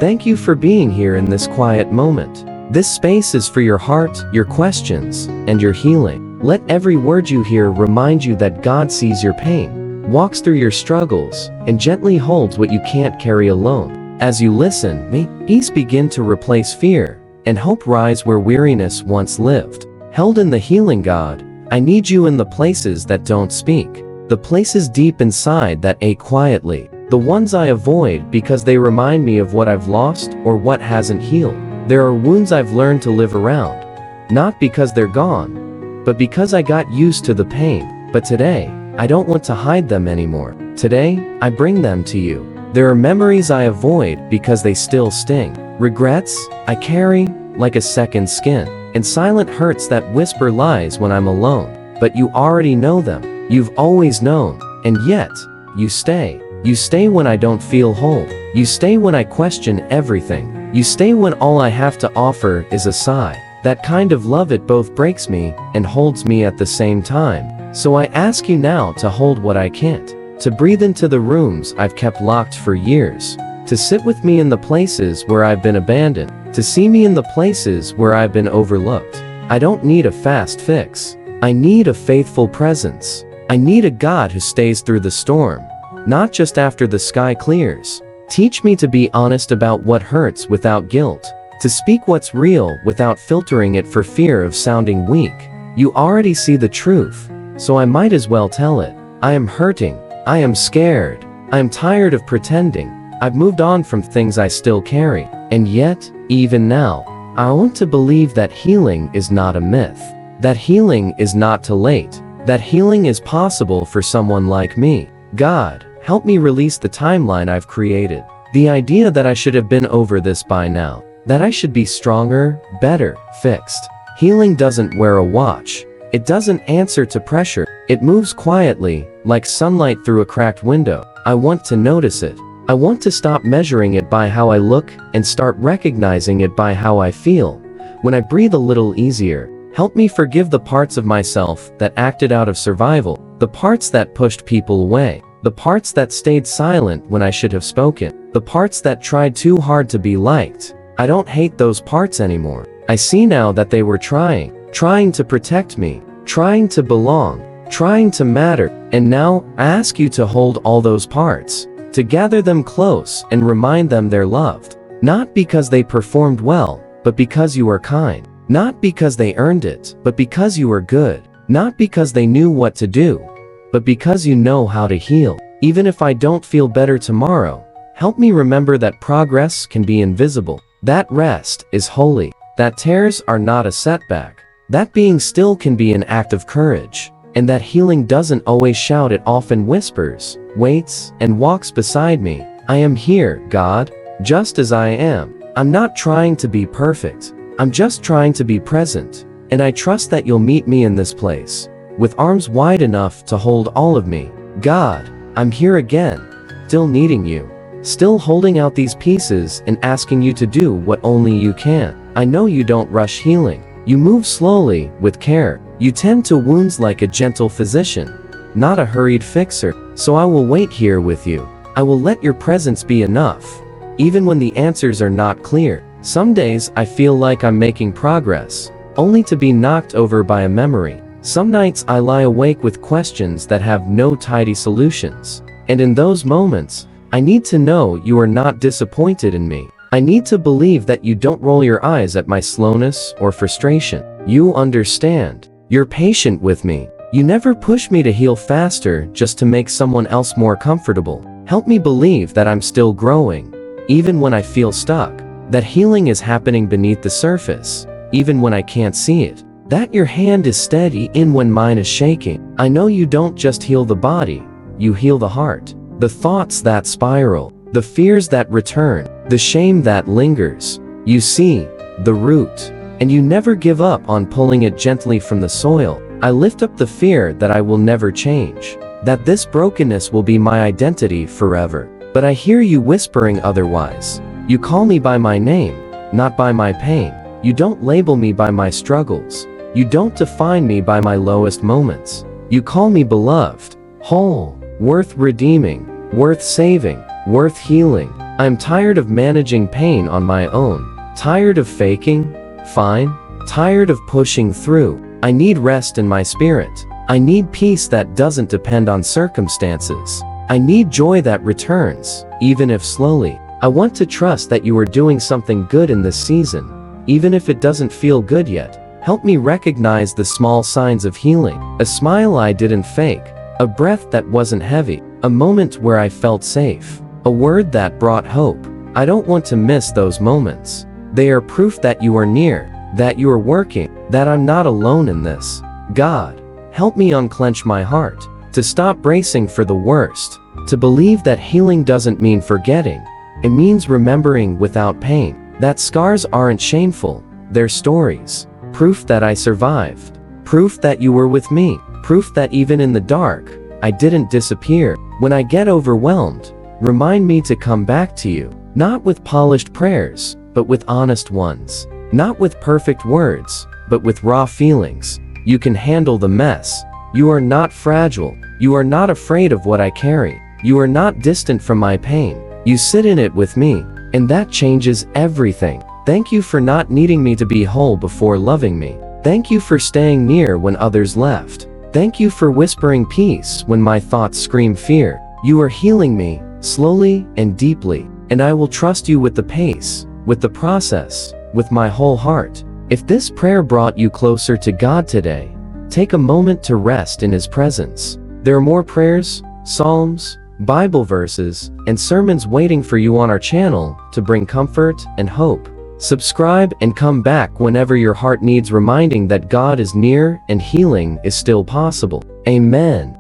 Thank you for being here in this quiet moment. This space is for your heart, your questions, and your healing. Let every word you hear remind you that God sees your pain, walks through your struggles, and gently holds what you can't carry alone. As you listen, may peace begin to replace fear, and hope rise where weariness once lived. Held in the healing God, I need you in the places that don't speak, the places deep inside that ache quietly, the ones I avoid because they remind me of what I've lost or what hasn't healed. There are wounds I've learned to live around, not because they're gone, but because I got used to the pain. But today, I don't want to hide them anymore. Today, I bring them to you. There are memories I avoid because they still sting. Regrets I carry like a second skin, and silent hurts that whisper lies when I'm alone. But you already know them. You've always known, and yet, you stay. You stay when I don't feel whole. You stay when I question everything. You stay when all I have to offer is a sigh. That kind of love, it both breaks me and holds me at the same time. So I ask you now to hold what I can't, to breathe into the rooms I've kept locked for years, to sit with me in the places where I've been abandoned, to see me in the places where I've been overlooked. I don't need a fast fix. I need a faithful presence. I need a God who stays through the storm, not just after the sky clears. Teach me to be honest about what hurts without guilt, to speak what's real without filtering it for fear of sounding weak. You already see the truth, so I might as well tell it. I am hurting. I am scared. I am tired of pretending. I've moved on from things I still carry. And yet, even now, I want to believe that healing is not a myth, that healing is not too late, that healing is possible for someone like me. God, help me release the timeline I've created. The idea that I should have been over this by now, that I should be stronger, better, fixed. Healing doesn't wear a watch. It doesn't answer to pressure. It moves quietly, like sunlight through a cracked window. I want to notice it. I want to stop measuring it by how I look and start recognizing it by how I feel. When I breathe a little easier, help me forgive the parts of myself that acted out of survival, the parts that pushed people away, the parts that stayed silent when I should have spoken, the parts that tried too hard to be liked. I don't hate those parts anymore. I see now that they were trying to protect me, trying to belong, trying to matter. And now, I ask you to hold all those parts, to gather them close and remind them they're loved. Not because they performed well, but because you are kind. Not because they earned it, but because you are good. Not because they knew what to do, but because you know how to heal. Even if I don't feel better tomorrow, help me remember that progress can be invisible, that rest is holy, that tears are not a setback, that being still can be an act of courage, and that healing doesn't always shout, it often whispers, waits, and walks beside me. I am here, God, just as I am. I'm not trying to be perfect. I'm just trying to be present, and I trust that you'll meet me in this place, with arms wide enough to hold all of me. God, I'm here again, still needing you, still holding out these pieces and asking you to do what only you can. I know you don't rush healing. You move slowly, with care. You tend to wounds like a gentle physician, not a hurried fixer. So I will wait here with you. I will let your presence be enough, even when the answers are not clear. Some days I feel like I'm making progress, only to be knocked over by a memory. Some nights I lie awake with questions that have no tidy solutions. And in those moments, I need to know you are not disappointed in me. I need to believe that you don't roll your eyes at my slowness or frustration. You understand. You're patient with me. You never push me to heal faster just to make someone else more comfortable. Help me believe that I'm still growing, even when I feel stuck. That healing is happening beneath the surface, even when I can't see it. That your hand is steady in when mine is shaking. I know you don't just heal the body, you heal the heart. The thoughts that spiral, the fears that return, the shame that lingers. You see the root, and you never give up on pulling it gently from the soil. I lift up the fear that I will never change, that this brokenness will be my identity forever. But I hear you whispering otherwise. You call me by my name, not by my pain. You don't label me by my struggles. You don't define me by my lowest moments. You call me beloved, whole, worth redeeming, worth saving, worth healing. I am tired of managing pain on my own. Tired of faking? Fine. Tired of pushing through. I need rest in my spirit. I need peace that doesn't depend on circumstances. I need joy that returns, even if slowly. I want to trust that you are doing something good in this season, even if it doesn't feel good yet. Help me recognize the small signs of healing. A smile I didn't fake. A breath that wasn't heavy. A moment where I felt safe. A word that brought hope. I don't want to miss those moments. They are proof that you are near, that you are working, that I'm not alone in this. God, help me unclench my heart, to stop bracing for the worst, to believe that healing doesn't mean forgetting. It means remembering without pain, that scars aren't shameful, they're stories. Proof that I survived. Proof that you were with me. Proof that even in the dark, I didn't disappear. When I get overwhelmed, remind me to come back to you, not with polished prayers, but with honest ones. Not with perfect words, but with raw feelings. You can handle the mess. You are not fragile. You are not afraid of what I carry. You are not distant from my pain. You sit in it with me, and that changes everything. Thank you for not needing me to be whole before loving me. Thank you for staying near when others left. Thank you for whispering peace when my thoughts scream fear. You are healing me, slowly and deeply, and I will trust you with the pace, with the process, with my whole heart. If this prayer brought you closer to God today, take a moment to rest in His presence. There are more prayers, psalms, Bible verses, and sermons waiting for you on our channel to bring comfort and hope. Subscribe and come back whenever your heart needs reminding that God is near and healing is still possible. Amen.